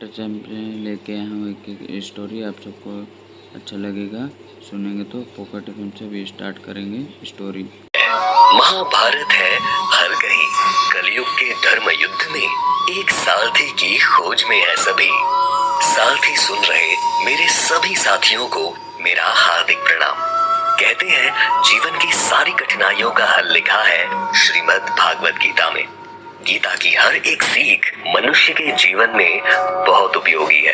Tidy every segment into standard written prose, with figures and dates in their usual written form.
Champion लेके आया हूँ एक स्टोरी, आप सबको अच्छा लगेगा। सुनेंगे तो पॉकेट एफएम से भी स्टार्ट करेंगे स्टोरी। महाभारत है हर कहीं, कलयुग के धर्म युद्ध में एक सारथी की खोज में है सभी। सारथी सुन रहे मेरे सभी साथियों को मेरा हार्दिक प्रणाम। कहते हैं जीवन की सारी कठिनाइयों का हल लिखा है श्रीमद् भागवत गीता में। गीता की हर एक सीख मनुष्य के जीवन में बहुत उपयोगी है।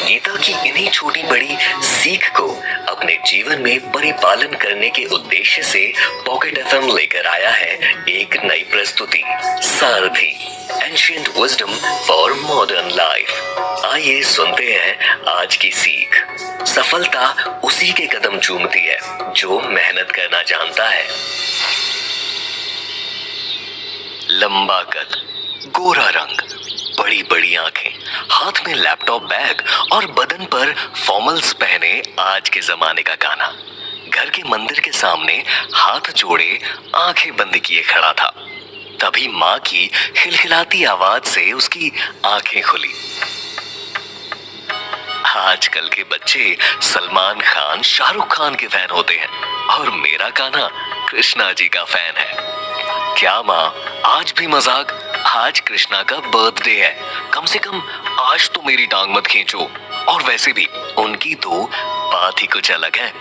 गीता की इन्हीं छोटी बड़ी सीख को अपने जीवन में परिपालन करने के उद्देश्य से पॉकेट एफएम लेकर आया है एक नई प्रस्तुति, सारथी, ancient wisdom for modern life. आइए सुनते हैं आज की सीख। सफलता उसी के कदम चूमती है जो मेहनत करना जानता है। लंबा कद, गोरा रंग, बड़ी बड़ी आंखें, हाथ में लैपटॉप बैग और बदन पर फॉर्मल्स पहने आज के जमाने का कान्हा घर के मंदिर के सामने हाथ जोड़े आंखें बंद किए खड़ा था। तभी माँ की खिलखिलाती आवाज से उसकी आंखें खुली। आजकल के बच्चे सलमान खान, शाहरुख खान के फैन होते हैं और मेरा कान्हा कृष्णा जी का फैन है। क्या माँ, आज भी मजाक? आज कृष्णा का बर्थडे है, कम से कम आज तो मेरी टांग मत खींचो। और वैसे भी उनकी तो बात ही कुछ अलग है।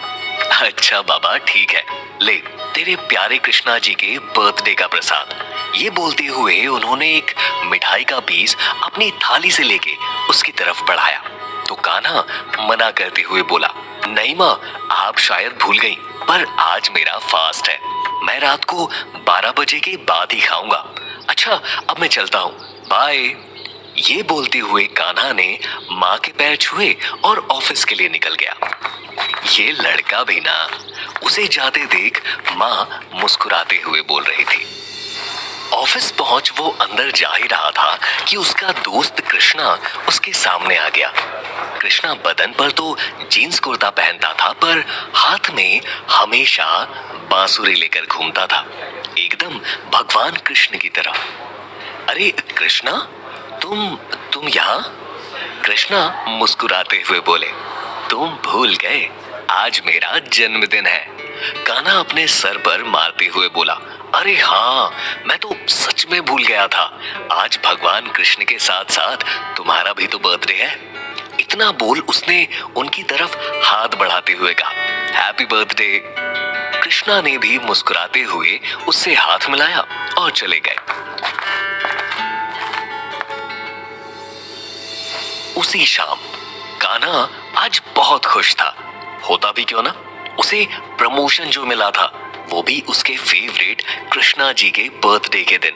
अच्छा बाबा ठीक है, ले तेरे प्यारे कृष्णा जी के बर्थडे का प्रसाद। ये बोलते हुए उन्होंने एक मिठाई का पीस अपनी थाली से लेके उसकी तरफ बढ़ाया तो कान्हा मना करते हुए बोला, नहीं माँ, आप शायद भूल गई, पर आज मेरा फास्ट है, मैं रात को 12 बजे के बाद ही खाऊंगा। अच्छा अब मैं चलता हूँ, बाय। ये बोलते हुए कान्हा ने माँ के पैर छुए और ऑफिस के लिए निकल गया। ये लड़का भी ना, उसे जाते देख माँ मुस्कुराते हुए बोल रही थी। ऑफिस पहुंच वो अंदर जा ही रहा था कि उसका दोस्त कृष्णा उसके सामने आ गया। कृष्णा बदन पर तो जीन्स कुर्ता पहनता था पर हाथ में हमेशा बांसुरी लेकर घूमता था, एकदम भगवान कृष्ण की तरह। अरे कृष्णा, तुम यहाँ? कृष्णा मुस्कुराते हुए बोले, तुम भूल गए, आज मेरा जन्मदिन है। कान्हा अपने सर पर मारते हुए बोला, अरे हाँ, मैं तो सच में भूल गया था, आज भगवान कृष्ण के साथ साथ तुम्हारा भी तो बर्थडे है। इतना बोल उसने उनकी तरफ हाथ बढ़ाते हुए कहा, हैप्पी बर्थडे। कृष्णा ने भी मुस्कुराते हुए उससे हाथ मिलाया और चले गए। उसी शाम कान्हा आज बहुत खुश था, होता भी क्यों ना, उसे प्रमोशन जो मिला था वो भी उसके फेवरेट कृष्णा जी के बर्थडे के दिन।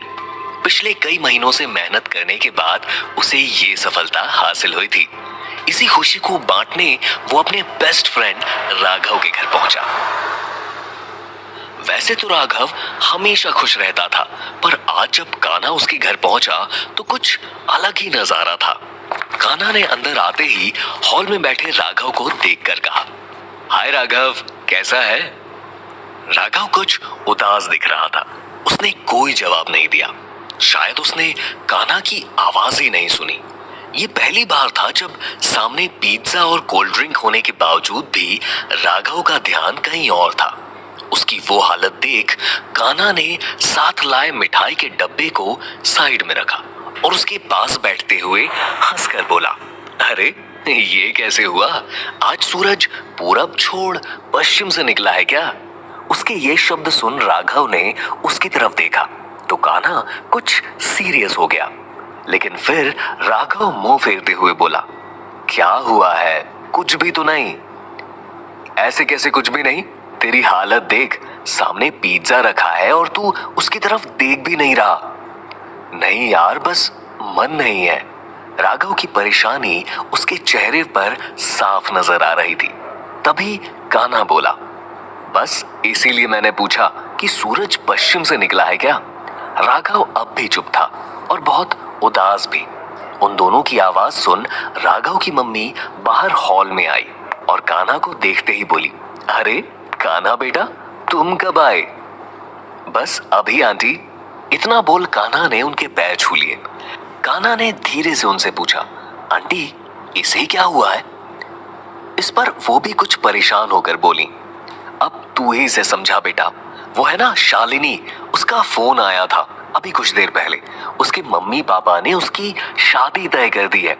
पिछले कई महीनों से मेहनत करने के बाद उसे ये सफलता हासिल हुई थी। इसी खुशी को बांटने वो अपने बेस्ट फ्रेंड राघव के घर पहुंचा। वैसे तो राघव हमेशा खुश रहता था, पर आज जब कान्हा उसके घर पहुंचा तो कुछ अलग ही नजारा था। कान्हा ने अंदर आते ही हॉल में बैठे राघव को देखकर कहा, हाय राघव, कैसा है? राघव कुछ उदास दिख रहा था। उसने कोई जवाब नहीं दिया, शायद उसने कान्हा की आवाज ही नहीं सुनी। ये पहली बार था जब सामने पिज्जा और कोल्ड ड्रिंक होने के बावजूद भी राघव का ध्यान कहीं और था। उसकी वो हालत देख कान्हा ने साथ लाए मिठाई के डब्बे को साइड में रखा और उसके पास बैठते हुए हंसकर बोला, अरे ये कैसे हुआ? आज सूरज पूरब छोड़ पश्चिम से निकला है क्या? उसके ये शब्द सुन राघव ने उसकी तरफ देखा तो कान्हा कुछ सीरियस हो गया, लेकिन फिर राघव मुंह फेरते हुए बोला, क्या हुआ है? कुछ भी तो नहीं। ऐसे कैसे कुछ भी नहीं? तेरी हालत देख, सामने पिज्जा रखा है और तू उसकी तरफ देख भी नहीं रहा। नहीं यार, बस मन नहीं है। राघव की परेशानी उसके चेहरे पर साफ नजर आ रही थी। तभी कान्हा बोला, बस इसीलिए मैंने पूछा कि सूरज पश्चिम से निकला है क्या? राघव अब भी चुप था और बहुत उदास भी। उन दोनों की आवाज सुन राघव की मम्मी बाहर हॉल में आई और कान्हा को देखते ही बोली, अरे कान्हा बेटा, तुम कब आए? बस अभी आंटी। इतना बोल कान्हा ने उनके पैर छू लिए। कान्हा ने धीरे से उनसे पूछा, आंटी, इसे क्या हुआ है? इस पर वो भी कुछ परेशान होकर बोली, अब तू ही इसे समझा बेटा। वो है ना शालिनी, उसका फोन आया था अभी कुछ देर पहले। उसके मम्मी पापा ने उसकी शादी तय कर दी है।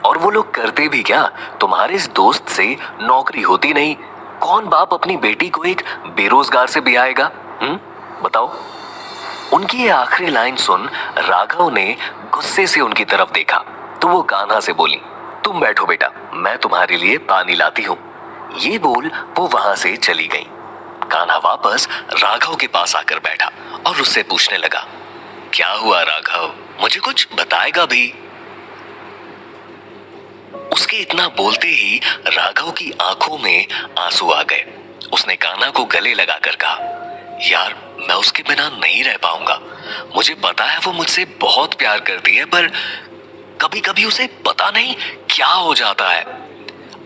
और वो लोग करते भी क्या, तुम्हारे इस दोस्त से नौकरी होती नहीं। कौन बाप अपनी बेटी को एक बेरोजगार से ब्याएगा? बताओ। उनकी ये आखिरी लाइन सुन राघव ने गुस्से से उनकी तरफ देखा तो वो कान्हा से बोली, तुम बैठो बेटा, मैं तुम्हारे लिए पानी लाती हूँ। ये बोल वो वहां से चली गई। कान्हा वापस राघव के पास आकर बैठा और उससे पूछने लगा, क्या हुआ राघव, मुझे कुछ बताएगा भी? उसके इतना बोलते ही राघव की आंखों में आंसू आ गए। उसने कान्हा को गले लगाकर कहा, यार मैं उसके बिना नहीं रह पाऊंगा। मुझे पता है वो मुझसे बहुत प्यार करती है, पर कभी कभी उसे पता नहीं क्या हो जाता है।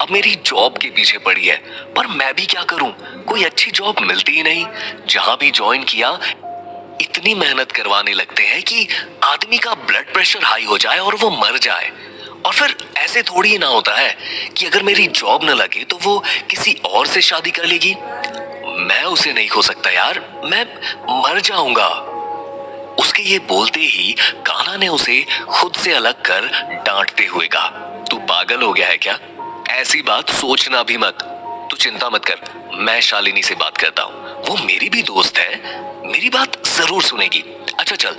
अब मेरी जॉब के पीछे पड़ी है, पर मैं भी क्या करूं, कोई अच्छी जॉब मिलती ही नहीं। जहां भी ज्वाइन किया इतनी मेहनत करवाने लगते हैं कि आदमी का ब्लड प्रेशर हाई हो जाए और वो मर जाए। और फिर ऐसे थोड़ी ही ना होता है कि अगर मेरी जॉब न लगे तो वो किसी और से शादी कर लेगी। मैं उसे नहीं खो सकता यार, मैं मर जाऊंगा। उसके ये बोलते ही कान्हा ने उसे खुद से अलग कर डांटते हुए कहा, तू पागल हो गया है क्या? ऐसी बात सोचना भी मत। तू चिंता मत कर, मैं शालिनी से बात करता हूँ, वो मेरी भी दोस्त है, मेरी बात जरूर सुनेगी। अच्छा चल,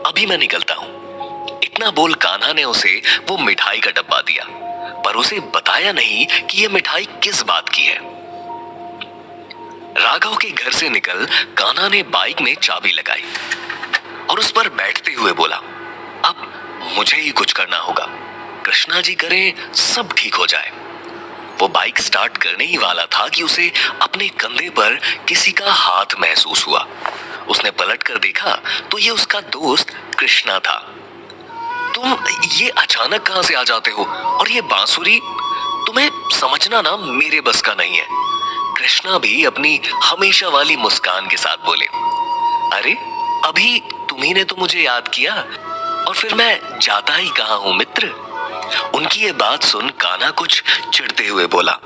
अभी मैं निकलता हूँ। इतना बोल कान्हा ने उसे वो मिठाई का डब्बा दिया, पर उसे बताया नहीं कि ये मिठाई किस बात की है। राघव के घर से निकल कान्हा ने बाइक में चाबी लगाई और उस पर बैठते हुए बोला, अब मुझे ही कुछ करना होगा। कृष्णा जी करे सब ठीक हो जाए। वो बाइक स्टार्ट करने ही वाला था कि उसे अपने कंधे पर किसी का हाथ महसूस हुआ। उसने पलट कर देखा तो ये उसका दोस्त कृष्णा था। तुम ये अचानक कहां से आ जाते हो? और ये बांसुरी? तुम्हें समझना ना मेरे बस का नहीं है। कृष्णा भी अपनी हमेशा वाली मुस्कान के साथ बोले, अरे अभी तुम्ही ने तो मुझे याद किया, और फिर मैं जाता ही कहां हूं मित्र। उनकी ये बात सुन कान्हा कुछ चिढ़ते हुए बोला,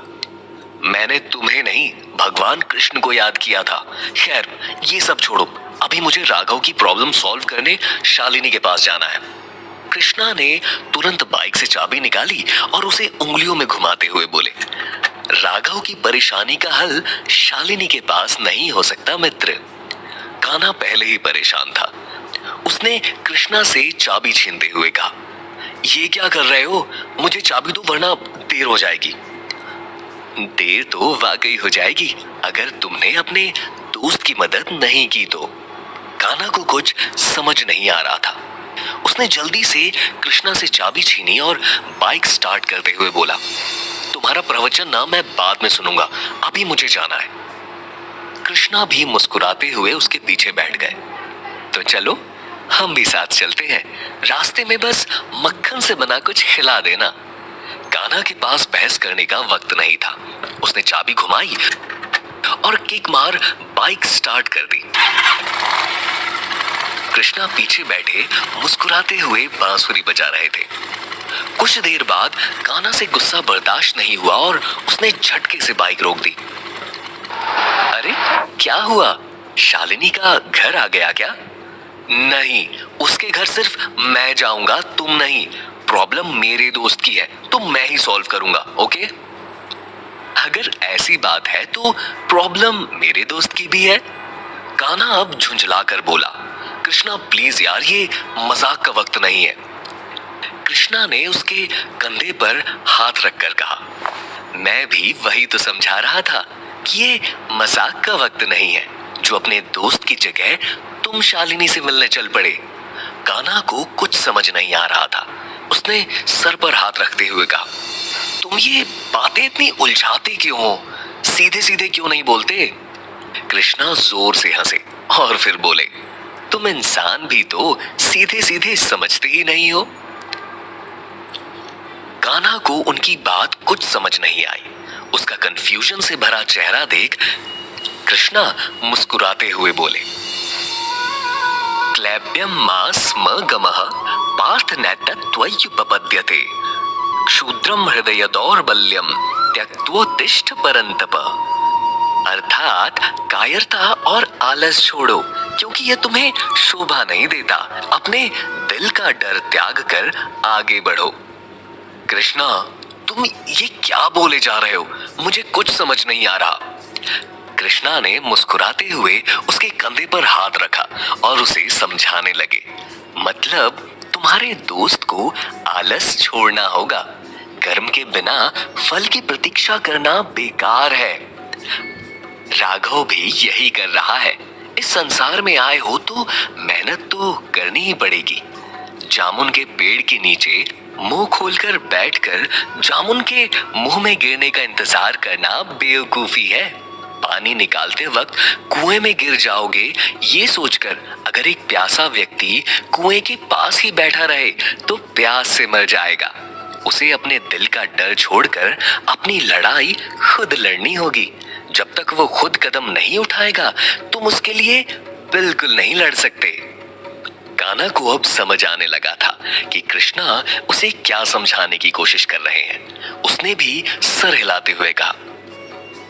मैंने तुम्हें नहीं भगवान कृष्ण को याद किया था। खैर ये सब छोड़ो, अभी मुझे राघव की प्रॉब्लम सॉल्व करने शालिनी के पास जाना है। कृष्णा ने तुरंत बाइक से चाबी निकाली और उसे उंगलियों में घुमाते हुए बोले, राघव की परेशानी का हल शालिनी के पास नहीं हो सकता मित्र। कान्हा पहले ही परेशान था। उसने कृष्णा से चाबी छीनते हुए कहा, ये क्या कर रहे हो? मुझे चाबी दो वरना देर हो जाएगी। देर तो वाकई हो जाएगी अगर तुमने अपने दोस्त की मदद नहीं की तो। कान्हा को कुछ समझ नहीं आ रहा था। उसने जल्दी से कृष्णा से चाबी छीनी और बाइक स्टार्ट करते हुए बोला, तुम्हारा प्रवचन ना मैं बाद में सुनूंगा, अभी मुझे जाना है। कृष्णा भी मुस्कुराते हुए उसके पीछे बैठ गए। तो चलो हम भी साथ चलते हैं, रास्ते में बस मक्खन से बना कुछ खिला देना। कान्हा के पास बहस करने का वक्त नहीं था। उसने चाबी घुमाई और किक मार बाइक स्टार्ट कर दी। कृष्णा पीछे बैठे मुस्कुराते हुए बांसुरी बजा रहे थे। कुछ देर बाद कान्हा से गुस्सा बर्दाश्त नहीं हुआ और उसने झटके से बाइक रोक दी। अरे क्या हुआ, शालिनी का घर आ गया क्या? नहीं, उसके घर सिर्फ मैं जाऊंगा, तुम नहीं। प्रॉब्लम मेरे दोस्त की है तो मैं ही सॉल्व करूंगा, ओके? अगर ऐसी बात है तो प्रॉब्लम मेरे दोस्त की भी है। कान्हा अब झुंझला कर बोला, कृष्णा प्लीज यार, ये मजाक का वक्त नहीं है। कृष्णा ने उसके कंधे पर हाथ रखकर कहा, मैं भी वही तो समझा रहा था कि ये मजाक का वक्त नहीं है, जो अपने दोस्त की जगह तुम शालिनी से मिलने चल पड़े। कान्हा को कुछ समझ नहीं आ रहा था। उसने सर पर हाथ रखते हुए कहा, तुम ये बातें इतनी उलझाते क्यों हो? सीधे सीधे क्यों नहीं बोलते? कृष्णा जोर से हंसे और फिर बोले, तुम इंसान भी तो सीधे सीधे समझते ही नहीं हो। कान्हा को उनकी बात कुछ समझ नहीं आई। उसका कंफ्यूजन से भरा चेहरा देख कृष्णा मुस्कुराते हुए बोले, क्लैब्यम मास म गमः पार्थ नैतत्त्वय्युपपद्यते। क्षुद्रम हृदय दौर्बल्यम त्यक्त्वोत्तिष्ठ परंतप। अर्थात कायरता और आलस छोड़ो, क्योंकि यह तुम्हें शोभा नहीं देता। अपने दिल का डर त्याग कर आगे बढ़ो। कृष्णा, तुम ये क्या बोले जा रहे हो? मुझे कुछ समझ नहीं आ रहा। कृष्णा ने मुस्कुराते हुए उसके कंधे पर हाथ रखा और उसे समझाने लगे। मतलब तुम्हारे दोस्त को आलस छोड़ना होगा। कर्म के बिना फल की प्रतीक्षा करना बेकार है। राघव भी यही कर रहा है। इस संसार में आए हो तो मेहनत तो करनी ही पड़ेगी। जामुन के पेड़ के नीचे मुंह खोलकर बैठकर जामुन के मुंह में गिरने का इंतजार करना बेवकूफी है। पानी निकालते वक्त कुएं में गिर जाओगे ये सोचकर अगर एक प्यासा व्यक्ति कुएं के पास ही बैठा रहे तो प्यास से मर जाएगा। उसे अपने दिल का डर छोड़कर अपनी लड़ाई खुद लड़नी होगी। जब तक वो खुद कदम नहीं उठाएगा तुम उसके लिए बिल्कुल नहीं लड़ सकते। कान्हा को अब समझ आने लगा था कि कृष्णा उसे क्या समझाने की कोशिश कर रहे हैं। उसने भी सर हिलाते हुए कहा,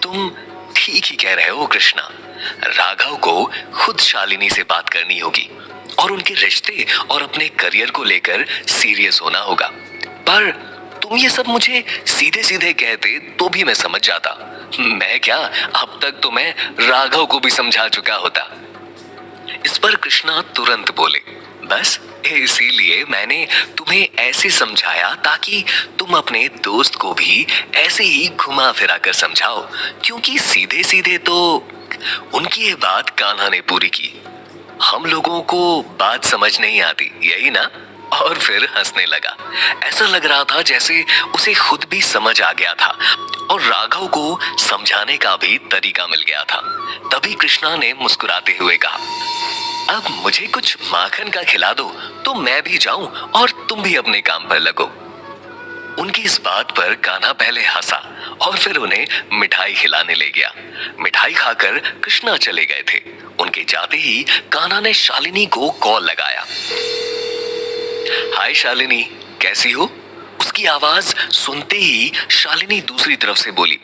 तुम ठीक ही कह रहे हो कृष्णा। राघव को खुद शालिनी से बात करनी होगी और उनके रिश्ते और अपने करियर को लेकर सीरियस होना होगा। पर तुम ये सब मुझे सीधे सीधे कहते तो भी मैं समझ जाता। मैं क्या, अब तक तो मैं राघव को भी समझा चुका होता। इस पर कृष्णा तुरंत बोले, बस इसीलिए मैंने तुम्हें ऐसे समझाया ताकि तुम अपने दोस्त को भी ऐसे ही घुमा फिरा कर समझाओ, क्योंकि सीधे सीधे तो उनकी ये बात कान्हा ने पूरी की। हम लोगों को बात समझ नहीं आती, यही ना? और फिर हंसने लगा। ऐसा लग रहा था जैसे उसे खुद भी समझ आ गया था और राघव को समझाने का भी तरीका मिल गया था। तभी कृष्णा ने मुस्कुराते हुए कहा, अब मुझे कुछ माखन का खिला दो तो मैं भी जाऊं और तुम भी अपने काम पर लगो। उनकी इस बात पर कान्हा पहले हंसा और फिर उन्हें मिठाई खिलाने ले गया। मिठाई खाकर कृष्णा चले गए थे। उनके जाते ही कान्हा ने शालिनी को कॉल लगाया। हाय शालिनी, कैसी हो? उसकी आवाज सुनते ही शालिनी दूसरी तरफ से बोली,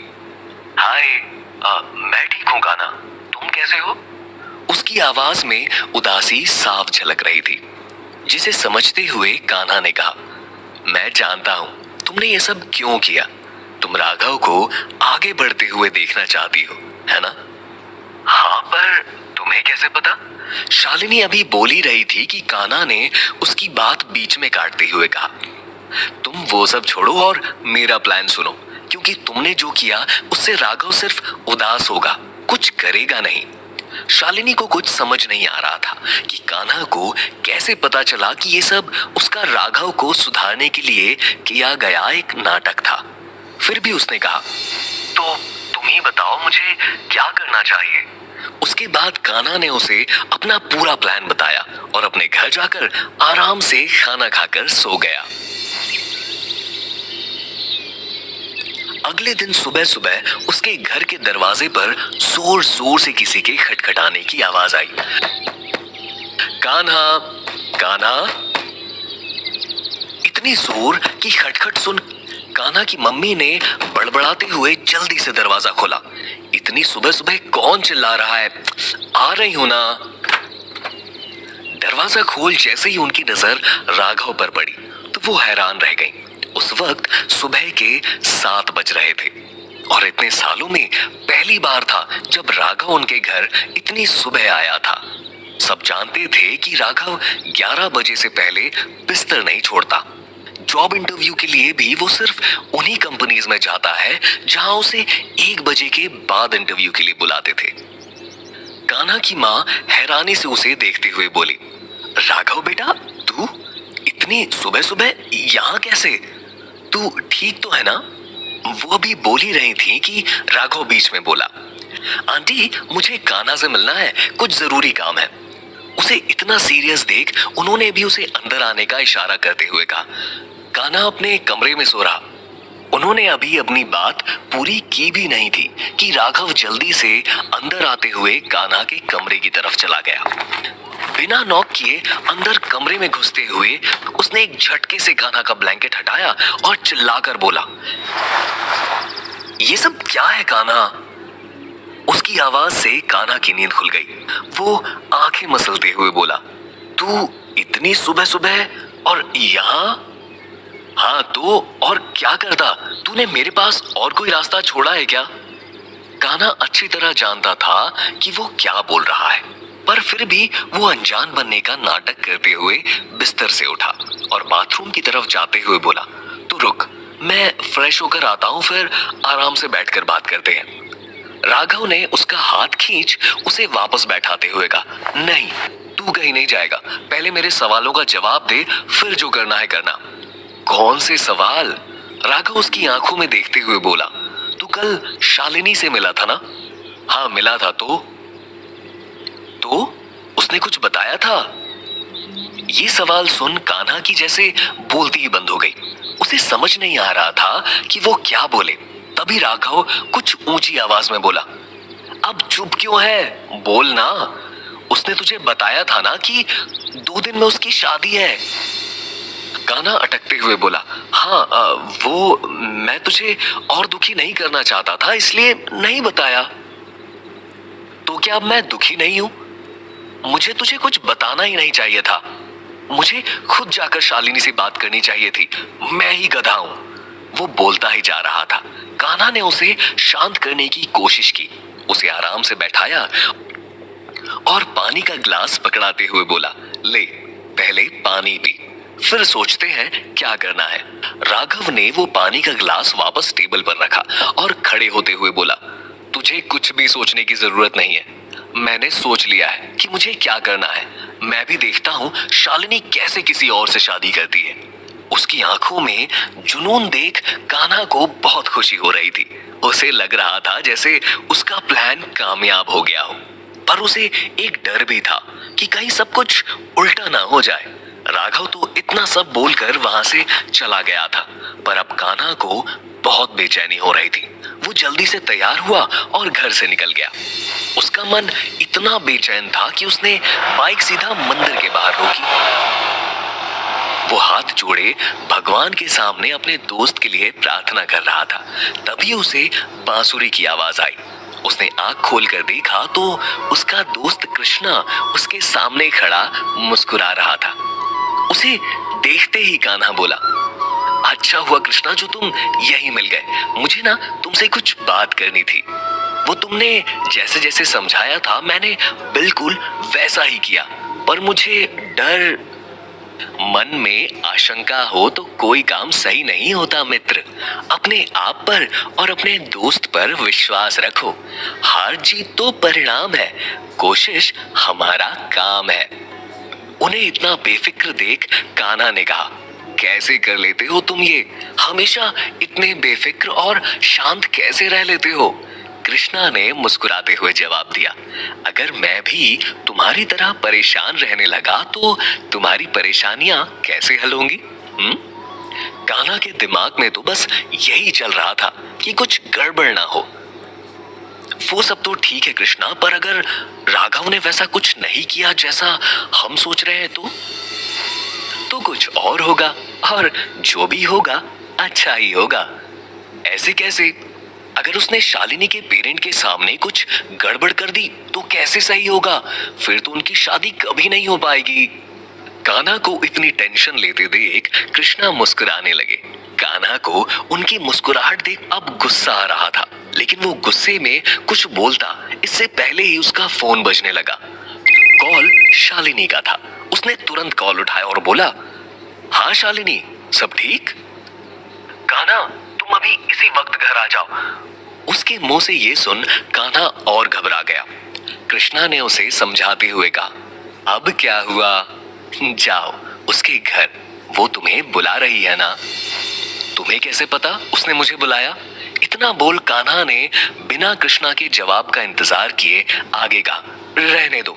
हाय, मैं ठीक हूं कान्हा, तुम कैसे हो? उसकी आवाज में उदासी साफ झलक रही थी, जिसे समझते हुए कान्हा ने कहा, मैं जानता हूं तुमने ये सब क्यों किया। तुम राघव को आगे बढ़ते हुए देखना चाहती हो, है ना? हाँ, पर तुम्हें कैसे पता? शालिनी अभी बोल ही रही थी कि कान्हा ने उसकी बात बीच में काटते हुए कहा, तुम वो सब छोड़ो और मेरा प्लान सुनो, क्योंकि तुमने जो किया उससे राघव सिर्फ उदास होगा, कुछ करेगा नहीं। शालिनी को कुछ समझ नहीं आ रहा था कि कान्हा को कैसे पता चला कि ये सब उसका राघव को सुधारने के लिए किया गया एक नाटक था। फिर भी उसने कहा, तो तुम ही बताओ मुझे क्या करना चाहिए। उसके बाद कान्हा ने उसे अपना पूरा प्लान बताया और अपने घर जाकर आराम से खाना खाकर सो गया। अगले दिन सुबह सुबह उसके घर के दरवाजे पर जोर जोर से किसी के खटखटाने की आवाज आई। कान्हा, कान्हा। इतनी जोर की खटखट सुन कान्हा की मम्मी ने बड़बड़ाते हुए जल्दी से दरवाजा खोला। इतनी सुबह सुबह कौन चिल्ला रहा है? आ रही हूं ना। दरवाजा खोल जैसे ही उनकी नजर राघव पर पड़ी तो वो हैरान रह गई। उस वक्त सुबह के 7 बज रहे थे और इतने सालों में पहली बार था जब राघव उनके घर इतनी सुबह आया था। सब जानते थे कि राघव 11 बजे से पहले बिस्तर नहीं छोड़ता। जॉब इंटरव्यू के लिए भी वो सिर्फ उन्हीं कंपनीज में जाता है जहां उसे 1 बजे के बाद इंटरव्यू के लिए बुलाते थे। कान्हा की माँ हैरानी से उसे देखते हुए बोली, राघव बेटा, तू इतनी सुबह सुबह यहाँ कैसे? तू ठीक तो है ना? वो अभी बोल ही रही थी कि राघव बीच में बोला, आंटी मुझे कान्हा से मिलना है, कुछ जरूरी काम है। उसे इतना सीरियस देख उन्होंने भी उसे अंदर आने का इशारा करते हुए कहा। कान्हा अपने कमरे में सो रहा। उन्होंने अभी अपनी बात पूरी की भी नहीं थी कि राघव जल्दी से अंदर आते हुए कान्हा के कमरे की तरफ चला गया। बिना नॉक किए अंदर कमरे में घुसते हुए उसने एक झटके से कान्हा का ब्लैंकेट हटाया और चिल्लाकर बोला, ये सब क्या है कान्हा? उसकी आवाज से कान्हा की नींद खुल गई। वो आंखें मसलते हुए बोला, तू इतनी सुबह सुबह और यहाँ? हाँ तो और क्या करता? तूने मेरे पास और कोई रास्ता छोड़ा है क्या? कान्हा अच्छी तरह जानता था कि वो क्या बोल रहा है, पर फिर भी वो अनजान बनने का नाटक करते हुए बिस्तर से उठा और बाथरूम की तरफ जाते हुए बोला, तू रुक, मैं फ्रेश होकर आता हूँ, फिर आराम से बैठकर बात करते हैं। राघव ने उसका हाथ खींच उसे वापस बैठाते हुए कहा, नहीं, तू कहीं नहीं जाएगा, पहले मेरे सवालों का जवाब दे, फिर जो करना है करना। कौन से सवाल? राघव उसकी आंखों में देखते हुए बोला, तू कल शालिनी से मिला था ना? हाँ मिला था। तो उसने कुछ बताया था? ये सवाल सुन कान्हा की जैसे बोलती ही बंद हो गई। उसे समझ नहीं आ रहा था कि वो क्या बोले। तभी राघव कुछ ऊंची आवाज में बोला, अब चुप क्यों है, बोल ना। उसने तुझे बताया था ना कि 2 दिन में उसकी शादी है। कान्हा अटकते हुए बोला, हाँ वो मैं तुझे और दुखी नहीं करना चाहता था, इसलिए नहीं बताया। तो क्या अब मैं दुखी नहीं हूं? मुझे तुझे कुछ बताना ही नहीं चाहिए था। मुझे खुद जाकर शालिनी से बात करनी चाहिए थी। मैं ही गधा हूं। वो बोलता ही जा रहा था। कान्हा ने उसे शांत करने की कोशिश की, उसे आराम से बैठाया और पानी का ग्लास पकड़ाते हुए बोला, ले पहले पानी पी, फिर सोचते हैं क्या करना है। राघव ने वो पानी का ग्लास वापस टेबल पर रखा और खड़े होते हुए बोला, तुझे कुछ भी सोचने की जरूरत नहीं है। मैंने सोच लिया है कि मुझे क्या करना है। मैं भी देखता हूं शालिनी कैसे किसी और से शादी करती है। उसकी आंखों में जुनून देख कान्हा को बहुत खुशी हो रही थी। उसे लग रहा था जैसे उसका प्लान कामयाब हो गया हो, पर उसे एक डर भी था कि कहीं सब कुछ उल्टा ना हो जाए। राघव तो इतना सब बोलकर वहां से चला गया था, पर अब कान्हा को बहुत बेचैनी हो रही थी। वो जल्दी से तैयार हुआ और घर से निकल गया। उसका मन इतना बेचैन था कि उसने बाइक सीधा मंदिर के बाहर रोकी। वो हाथ जोड़े भगवान के सामने अपने दोस्त के लिए प्रार्थना कर रहा था। तभी उसे बांसुरी की आवाज आई। उसने आंख खोलकर देखा तो उसका दोस्त कृष्णा उसके सामने खड़ा मुस्कुरा रहा था। उसे देखते ही कान्हा बोला, अच्छा हुआ कृष्णा जो तुम यहीं मिल गए। मुझे ना तुमसे कुछ बात करनी थी। वो तुमने जैसे जैसे समझाया था मैंने बिल्कुल वैसा ही किया, पर मुझे डर, मन में आशंका हो तो कोई काम सही नहीं होता मित्र। अपने आप पर और अपने दोस्त पर विश्वास रखो। हार जीत तो परिणाम है, कोशिश हमारा काम है। उन्हें इतना बेफिक्र देख कान्हा ने कहा, कैसे कर लेते हो तुम ये? हमेशा इतने बेफिक्र और शांत कैसे रह लेते हो? कृष्णा ने मुस्कुराते हुए जवाब दिया, अगर मैं भी तुम्हारी तरह परेशान रहने लगा तो तुम्हारी परेशानियां कैसे हल होंगी? कान्हा के दिमाग में तो बस यही चल रहा था कि कुछ गड़बड़ ना हो। वो सब तो ठीक है कृष्णा, पर अगर राघव ने वैसा कुछ नहीं किया जैसा हम सोच रहे हैं तो कुछ और होगा, और जो भी होगा अच्छा ही होगा। ऐसे कैसे? अगर उसने शालिनी के पेरेंट के सामने कुछ गड़बड़ कर दी तो कैसे सही होगा? फिर तो उनकी शादी कभी नहीं हो पाएगी। कान्हा को इतनी टेंशन लेते देख कृष्णा मुस्कुराने लगे। कान्हा को उनकी मुस्कुराहट देख अब गुस्सा आ रहा था, लेकिन वो गुस्से में कुछ बोलता इससे पहले ही उसका फोन बजने लगा। कॉल शालिनी का था। उसने तुरंत कॉल उठाया और बोला, हाँ शालिनी, सब ठीक? कान्हा, तुम अभी इसी वक्त घर आ जाओ। उसके मुंह से ये सुन कान्हा और घबरा गया। कृष्णा ने उसे समझाते हुए कहा, अब क्या हुआ? जाओ उसके घर, वो तुम्हें बुला रही है ना। तुम्हें कैसे पता उसने मुझे बुलाया? इतना बोल कान्हा ने बिना कृष्णा के जवाब का इंतजार किए आगे कहा, रहने दो,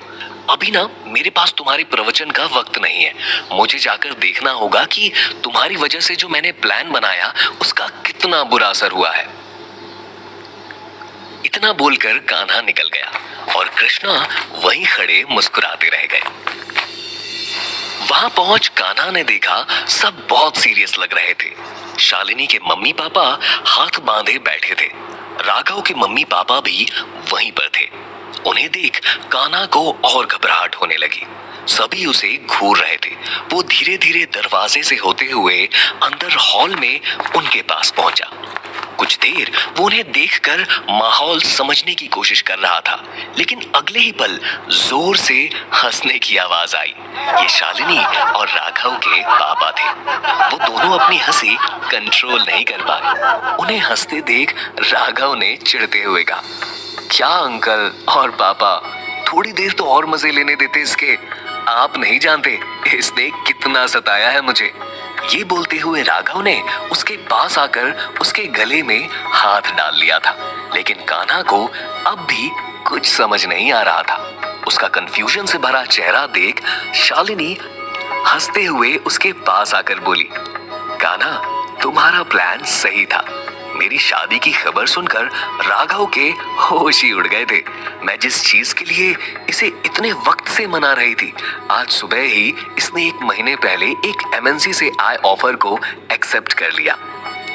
अभी ना मेरे पास तुम्हारे प्रवचन का वक्त नहीं है। मुझे जाकर देखना होगा कि तुम्हारी वजह से जो मैंने प्लान बनाया उसका कितना बुरा असर हुआ है। इतना बोलकर कान्हा निकल गया और कृष्णा वहीं खड़े मुस्कुराते रह गए। वहां पहुंच कान्हा ने देखा सब बहुत सीरियस लग रहे थे। शालिनी के मम्मी पापा हाथ बांधे बैठे थे। राघव के मम्मी पापा भी वहीं पर थे। उन्हें देख कान्हा को और घबराहट होने लगी। सभी उसे घूर रहे थे। वो धीरे धीरे दरवाजे से होते हुए अंदर हॉल में उनके पास पहुंचा। कुछ देर वो उन्हें देखकर माहौल समझने की कोशिश कर रहा था, लेकिन अगले ही पल जोर से हंसने की आवाज आई। ये शालिनी और राघव के पापा थे। वो दोनों अपनी हंसी कंट्रोल नहीं कर पाए। उन्हें हंसते देख राघव ने चिढ़ते हुए कहा, क्या अंकल और पापा, थोड़ी देर तो और मजे लेने देते इसके। आप नहीं जानते इसने कितना सताया है मुझे। ये बोलते हुए राघव ने उसके पास आकर उसके गले में हाथ डाल लिया था, लेकिन कान्हा को अब भी कुछ समझ नहीं आ रहा था। उसका कंफ्यूजन से भरा चेहरा देख शालिनी हंसते हुए उसके पास आकर बोली, कान्हा, तुम्हारा प्लान सही था। मेरी शादी की खबर सुनकर राघव के होश ही उड़ गए थे। मैं जिस चीज के लिए इसे इतने वक्त से मना रही थी, आज सुबह ही इसने 1 महीने पहले एक MNC से आए ऑफर को एक्सेप्ट कर लिया।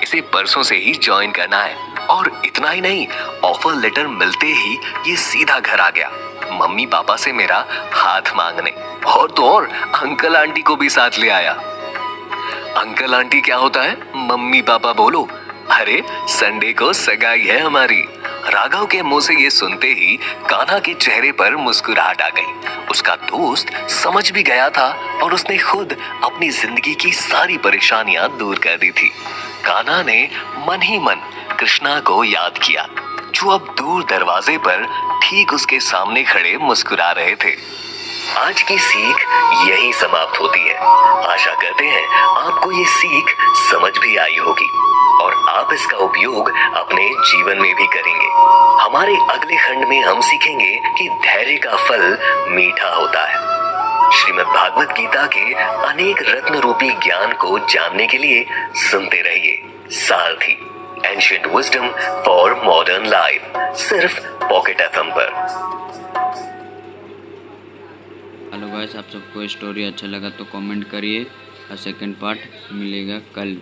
इसे परसों से ही ज्वाइन करना है। और इतना ही नहीं, ऑफर लेटर मिलते ही ये सीधा घर आ गया, मम्मी पापा से मेरा हाथ मांगने। और तो और अंकल आंटी को भी साथ ले आया। अंकल आंटी क्या होता है, मम्मी पापा बोलो। अरे संडे को सगाई है हमारी। राघव के मुंह से ये सुनते ही कान्हा के चेहरे पर मुस्कुराहट आ गई। उसका दोस्त समझ भी गया था और उसने खुद अपनी जिंदगी की सारी परेशानियां दूर कर दी थी। कान्हा ने मन ही मन कृष्णा को याद किया, जो अब दूर दरवाजे पर ठीक उसके सामने खड़े मुस्कुरा रहे थे। आज की सीख यही समाप्त होती है। आशा करते हैं आपको ये सीख समझ भी आई होगी और आप इसका उपयोग अपने जीवन में भी करेंगे। हमारे अगले खंड में हम सीखेंगे कि धैर्य का फल मीठा होता है। श्रीमद् भागवत गीता के अनेक रत्न रूपी ज्ञान को जानने के लिए सुनते रहिए सारथी, ancient wisdom for modern life, सिर्फ पॉकेट FM पर। हेलो गाइस, आप सबको स्टोरी अच्छा लगा तो कमेंट करिए और सेकंड पार्ट मिलेगा कल।